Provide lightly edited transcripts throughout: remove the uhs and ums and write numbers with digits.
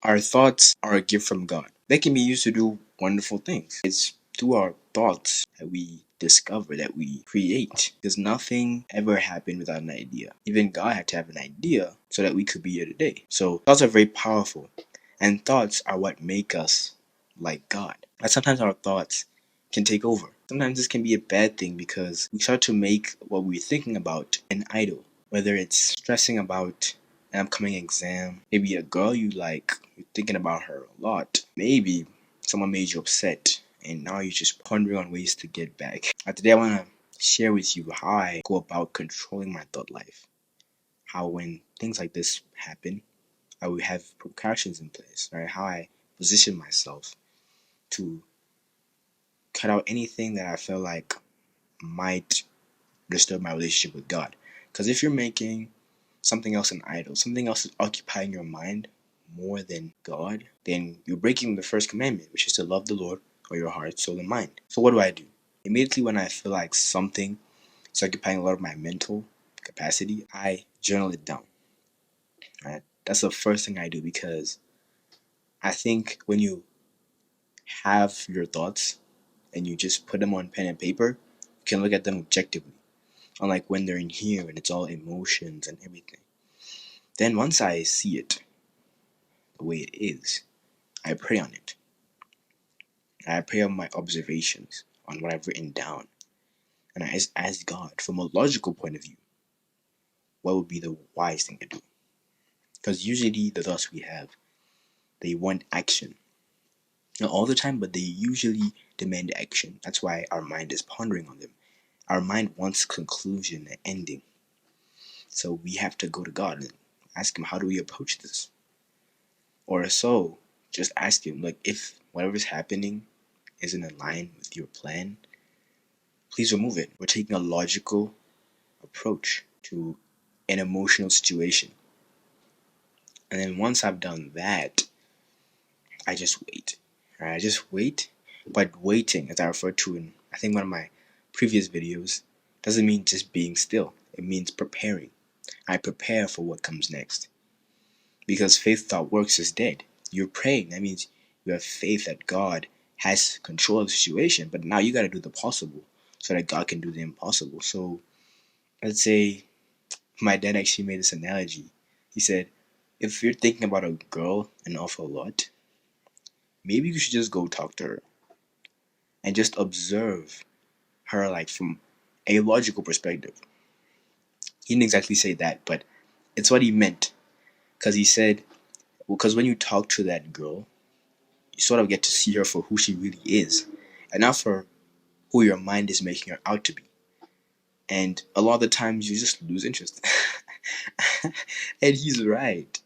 Our thoughts are a gift from God. They can be used to do wonderful things. It's through our thoughts that we discover, that we create. Because nothing ever happened without an idea. Even God had to have an idea so that we could be here today. So thoughts are very powerful. And thoughts are what make us like God. And sometimes our thoughts can take over. Sometimes this can be a bad thing because we start to make what we're thinking about an idol. Whether it's stressing about an upcoming exam, maybe a girl you like, you're thinking about her a lot. Maybe someone made you upset and now you're just pondering on ways to get back. Today I want to share with you how I go about controlling my thought life. How when things like this happen, I will have precautions in place, right? How I position myself to cut out anything that I feel like might disturb my relationship with God. Because if you're making something else an idol, something else is occupying your mind more than God, then you're breaking the first commandment, which is to love the Lord with your heart, soul, and mind. So what do? Immediately when I feel like something is occupying a lot of my mental capacity, I journal it down. Right? That's the first thing I do because I think when you have your thoughts and you just put them on pen and paper, you can look at them objectively. Unlike when they're in here and it's all emotions and everything. Then once I see it the way it is, I pray on it. I pray on my observations, on what I've written down. And I ask God, from a logical point of view, what would be the wise thing to do? Because usually the thoughts we have, they want action. Not all the time, but they usually demand action. That's why our mind is pondering on them. Our mind wants conclusion and ending. So we have to go to God and ask Him, how do we approach this? Or so, just ask Him, like, if whatever's happening isn't in line with your plan, please remove it. We're taking a logical approach to an emotional situation. And then once I've done that, I just wait. Right? I just wait. But waiting, as I referred to in, I think, one of my previous videos, doesn't mean just being still. It means preparing. I prepare for what comes next. Because faith without works is dead. You're praying. That means you have faith that God has control of the situation. But now you got to do the possible so that God can do the impossible. So let's say my dad actually made this analogy. He said, if you're thinking about a girl an awful lot, maybe you should just go talk to her and just observe her, like, from a logical perspective. He didn't exactly say that, but it's what he meant. Because he said, because when you talk to that girl, you sort of get to see her for who she really is, and not for who your mind is making her out to be. And a lot of the times you just lose interest. And he's right.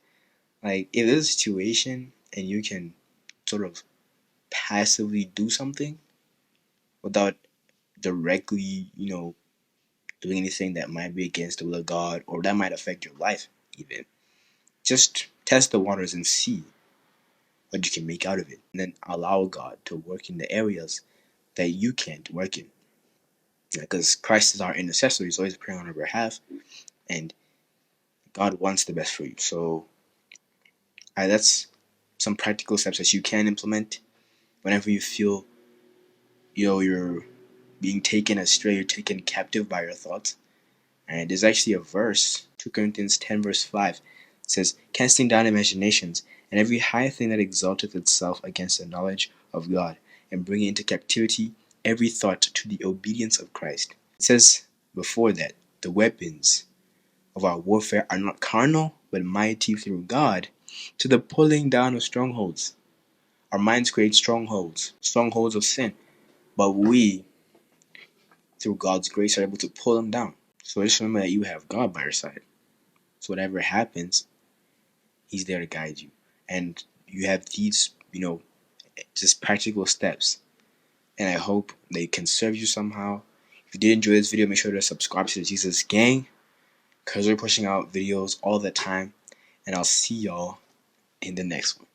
Like, if there's a situation and you can sort of passively do something without directly, doing anything that might be against the will of God or that might affect your life, even, just test the waters and see what you can make out of it. And then allow God to work in the areas that you can't work in. Because Christ is our intercessor, He's always praying on our behalf, and God wants the best for you. So that's some practical steps that you can implement whenever you feel you're being taken astray, you're taken captive by your thoughts. And there's actually a verse, 2 Corinthians 10 verse 5, it says, casting down imaginations and every high thing that exalteth itself against the knowledge of God, and bringing into captivity every thought to the obedience of Christ. It says before that, the weapons of our warfare are not carnal, but mighty through God to the pulling down of strongholds. Our minds create strongholds of sin, but we, through God's grace, are able to pull them down. So just remember that you have God by your side. So whatever happens, He's there to guide you. And you have these, just practical steps. And I hope they can serve you somehow. If you did enjoy this video, make sure to subscribe to the Jesus Gang, because we're pushing out videos all the time. And I'll see y'all in the next one.